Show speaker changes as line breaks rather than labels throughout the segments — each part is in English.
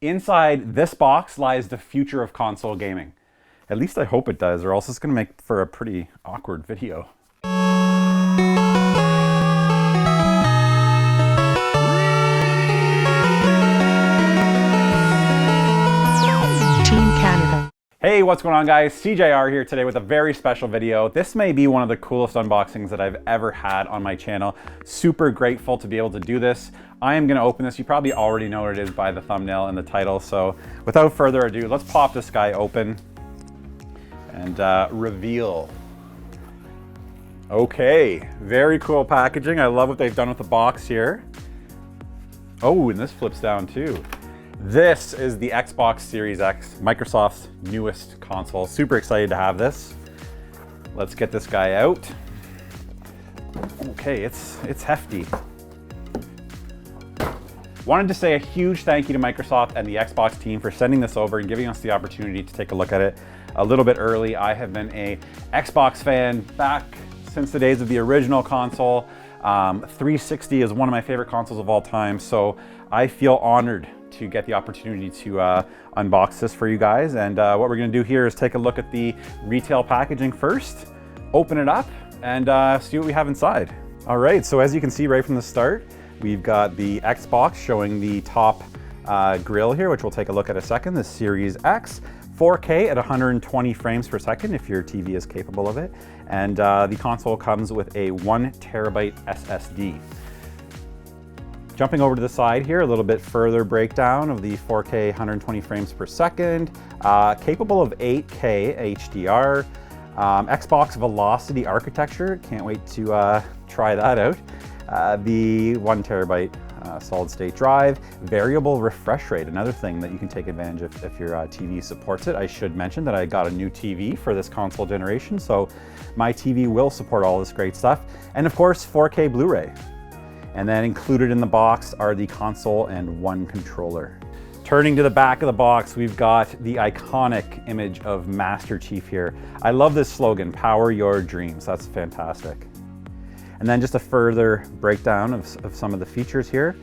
Inside this box lies the future of console gaming. At least I hope it does, or else it's gonna make for a pretty awkward video. Hey, what's going on guys? SeeJayAre here today with a very special video. This may be one of the coolest unboxings that I've ever had on my channel. Super grateful to be able to do this. I am gonna open this. You probably already know what it is by the thumbnail and the title. So without further ado, let's pop this guy open and reveal. Okay, very cool packaging. I love what they've done with the box here. Oh, and this flips down too. This is the Xbox Series X, Microsoft's newest console. Super excited to have this. Let's get this guy out. Okay, it's hefty. Wanted to say a huge thank you to Microsoft and the Xbox team for sending this over and giving us the opportunity to take a look at it a little bit early. I have been a Xbox fan back since the days of the original console. 360 is one of my favorite consoles of all time, so I feel honored to get the opportunity to unbox this for you guys. And what we're gonna do here is take a look at the retail packaging first, open it up, and see what we have inside. All right, so as you can see right from the start, we've got the Xbox showing the top grill here, which we'll take a look at in a second, the Series X. 4K at 120 frames per second if your TV is capable of it. And the console comes with a 1 terabyte SSD. Jumping over to the side here, a little bit further breakdown of the 4K 120 frames per second, capable of 8K HDR, Xbox Velocity architecture, can't wait to try that out. The 1 terabyte solid state drive, variable refresh rate, another thing that you can take advantage of if your TV supports it. I should mention that I got a new TV for this console generation, so my TV will support all this great stuff. And of course, 4K Blu-ray. And then included in the box are the console and one controller. Turning to the back of the box, we've got the iconic image of Master Chief here. I love this slogan, power your dreams. That's fantastic. And then just a further breakdown of some of the features here.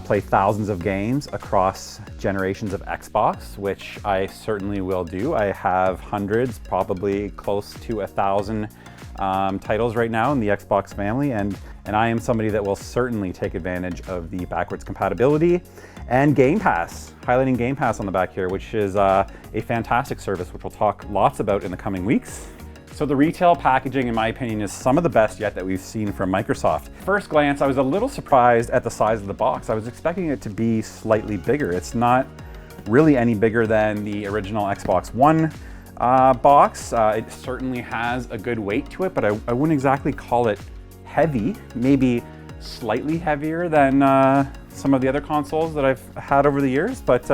Play thousands of games across generations of Xbox, which I certainly will do. I have hundreds, probably close to 1,000 titles right now in the Xbox family, and I am somebody that will certainly take advantage of the backwards compatibility. And Game Pass, highlighting Game Pass on the back here, which is a fantastic service, which we'll talk lots about in the coming weeks. So the retail packaging, in my opinion, is some of the best yet that we've seen from Microsoft. First glance, I was a little surprised at the size of the box. I was expecting it to be slightly bigger. It's not really any bigger than the original Xbox One box. It certainly has a good weight to it, but I wouldn't exactly call it heavy. Maybe slightly heavier than some of the other consoles that I've had over the years. But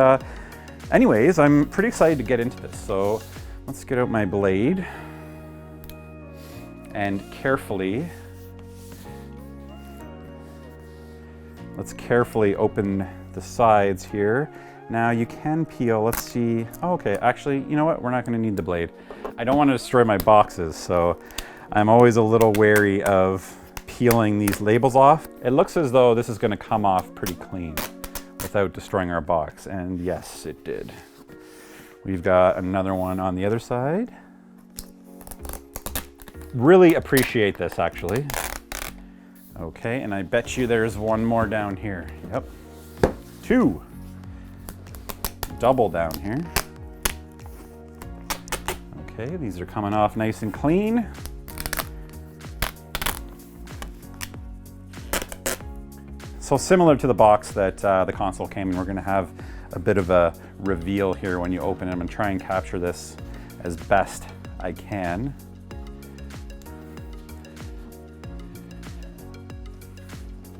anyways, I'm pretty excited to get into this. So let's get out my blade and let's carefully open the sides here. Now you can peel, let's see. Oh, okay, actually, you know what? We're not gonna need the blade. I don't wanna destroy my boxes, so I'm always a little wary of peeling these labels off. It looks as though this is gonna come off pretty clean without destroying our box, and yes, it did. We've got another one on the other side. Really appreciate this, actually. Okay, and I bet you there's one more down here. Yep, 2. Double down here. Okay, these are coming off nice and clean. So similar to the box that the console came in, we're gonna have a bit of a reveal here when you open them, and try and capture this as best I can.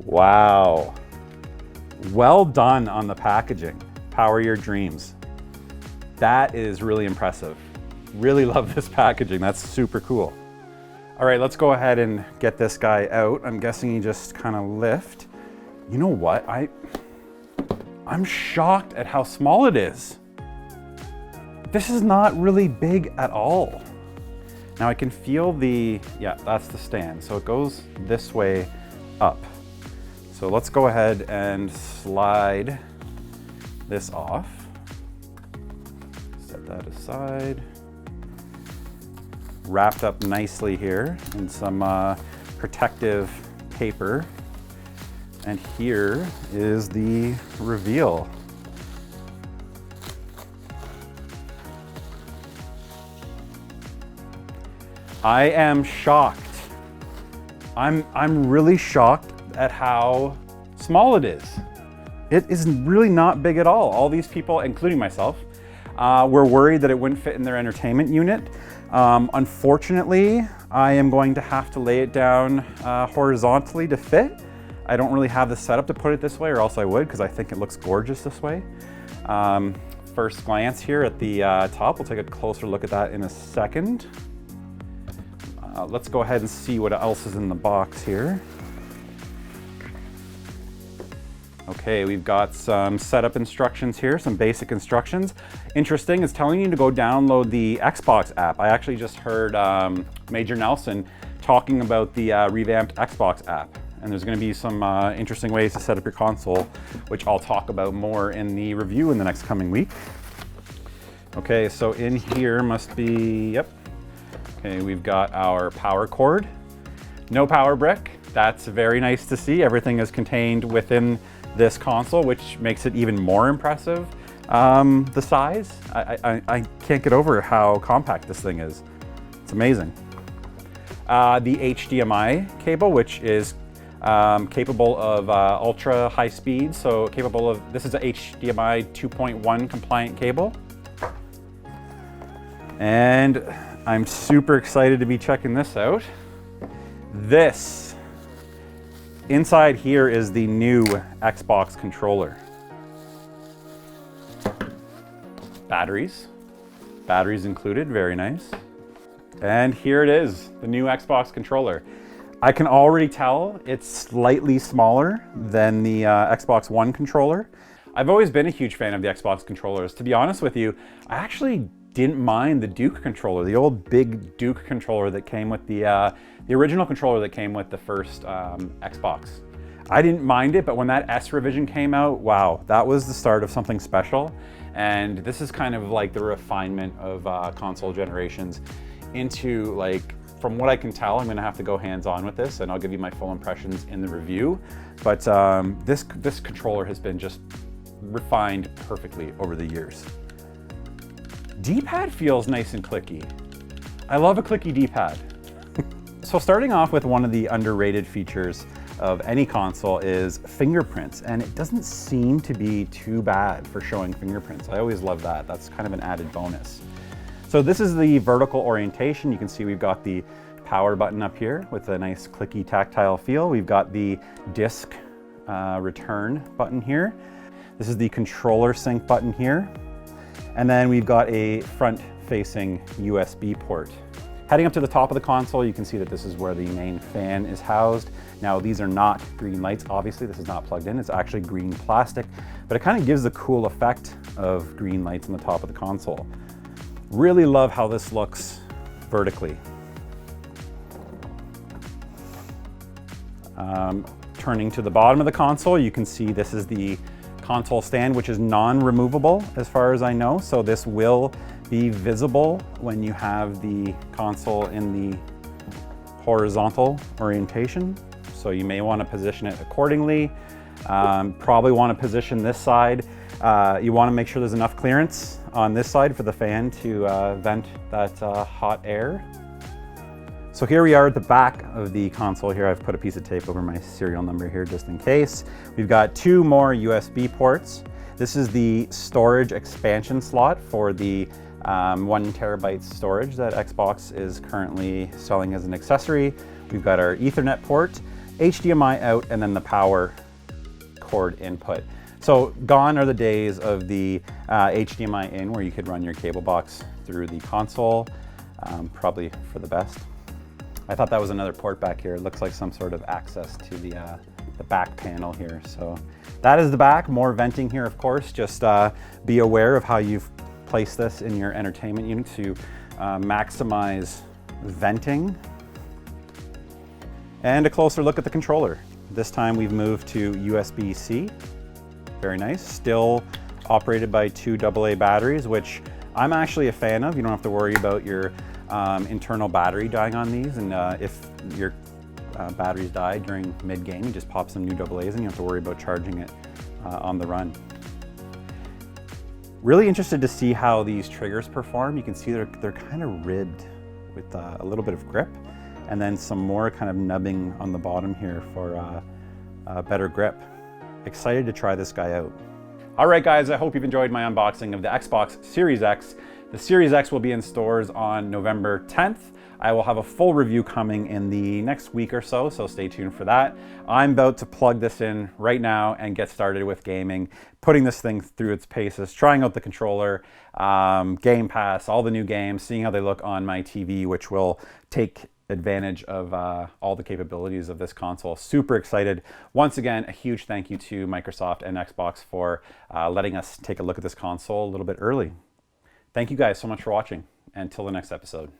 Wow. Well done on the packaging. Power your dreams. That is really impressive. Really love this packaging. That's super cool. All right, let's go ahead and get this guy out. I'm guessing you just kind of lift. You know what? I'm shocked at how small it is. This is not really big at all. Now I can feel yeah, that's the stand. So it goes this way up. So let's go ahead and slide this off. Set that aside. Wrapped up nicely here in some protective paper. And here is the reveal. I am shocked. I'm really shocked at how small it is. It is really not big at all. All these people, including myself, were worried that it wouldn't fit in their entertainment unit. Unfortunately, I am going to have to lay it down horizontally to fit. I don't really have the setup to put it this way, or else I would, because I think it looks gorgeous this way. First glance here at the top, we'll take a closer look at that in a second. Let's go ahead and see what else is in the box here. Okay, we've got some setup instructions here, some basic instructions. Interesting, it's telling you to go download the Xbox app. I actually just heard Major Nelson talking about the revamped Xbox app. And there's gonna be some interesting ways to set up your console, which I'll talk about more in the review in the next coming week. Okay, so in here must be, yep. Okay, we've got our power cord. No power brick, that's very nice to see. Everything is contained within this console, which makes it even more impressive. The size, I can't get over how compact this thing is. It's amazing. The HDMI cable, which is capable of ultra high speed, so capable of, this is a HDMI 2.1 compliant cable. And I'm super excited to be checking this out. This, inside here is the new Xbox controller. Batteries included, very nice. And here it is, the new Xbox controller. I can already tell it's slightly smaller than the Xbox One controller. I've always been a huge fan of the Xbox controllers. To be honest with you, I actually didn't mind the Duke controller, the old big Duke controller that came with the original controller that came with the first Xbox. I didn't mind it, but when that S revision came out, wow, that was the start of something special. And this is kind of like the refinement of console generations into, like, from what I can tell, I'm gonna have to go hands-on with this, and I'll give you my full impressions in the review. But this controller has been just refined perfectly over the years. D-pad feels nice and clicky. I love a clicky D-pad. So starting off with one of the underrated features of any console is fingerprints, and it doesn't seem to be too bad for showing fingerprints. I always love that. That's kind of an added bonus. So this is the vertical orientation. You can see we've got the power button up here with a nice clicky tactile feel. We've got the disc return button here. This is the controller sync button here. And then we've got a front-facing USB port. Heading up to the top of the console, you can see that this is where the main fan is housed. Now, these are not green lights, obviously. This is not plugged in. It's actually green plastic, but it kind of gives the cool effect of green lights on the top of the console. Really love how this looks vertically. Turning to the bottom of the console, you can see this is the console stand, which is non-removable as far as I know. So this will be visible when you have the console in the horizontal orientation. So you may want to position it accordingly. Probably want to position this side. You want to make sure there's enough clearance on this side for the fan to vent that hot air. So here we are at the back of the console here. I've put a piece of tape over my serial number here just in case. We've got two more USB ports. This is the storage expansion slot for the 1 terabyte storage that Xbox is currently selling as an accessory. We've got our Ethernet port, HDMI out, and then the power cord input. So gone are the days of the HDMI in where you could run your cable box through the console, probably for the best. I thought that was another port back here. It looks like some sort of access to the back panel here. So that is the back, more venting here, of course. Just be aware of how you've placed this in your entertainment unit to maximize venting. And a closer look at the controller. This time we've moved to USB-C. Very nice. Still operated by two AA batteries, which I'm actually a fan of. You don't have to worry about your internal battery dying on these, and if your batteries die during mid-game, you just pop some new AA's and you don't have to worry about charging it on the run. Really interested to see how these triggers perform. You can see they're kind of ribbed with a little bit of grip, and then some more kind of nubbing on the bottom here for better grip. Excited to try this guy out. All right, guys, I hope you've enjoyed my unboxing of the Xbox Series X. The Series X will be in stores on November 10th. I will have a full review coming in the next week or so, so stay tuned for that. I'm about to plug this in right now and get started with gaming, putting this thing through its paces, trying out the controller, Game Pass, all the new games, seeing how they look on my TV, which will take advantage of all the capabilities of this console. Super excited. Once again, a huge thank you to Microsoft and Xbox for letting us take a look at this console a little bit early. Thank you guys so much for watching. Until the next episode.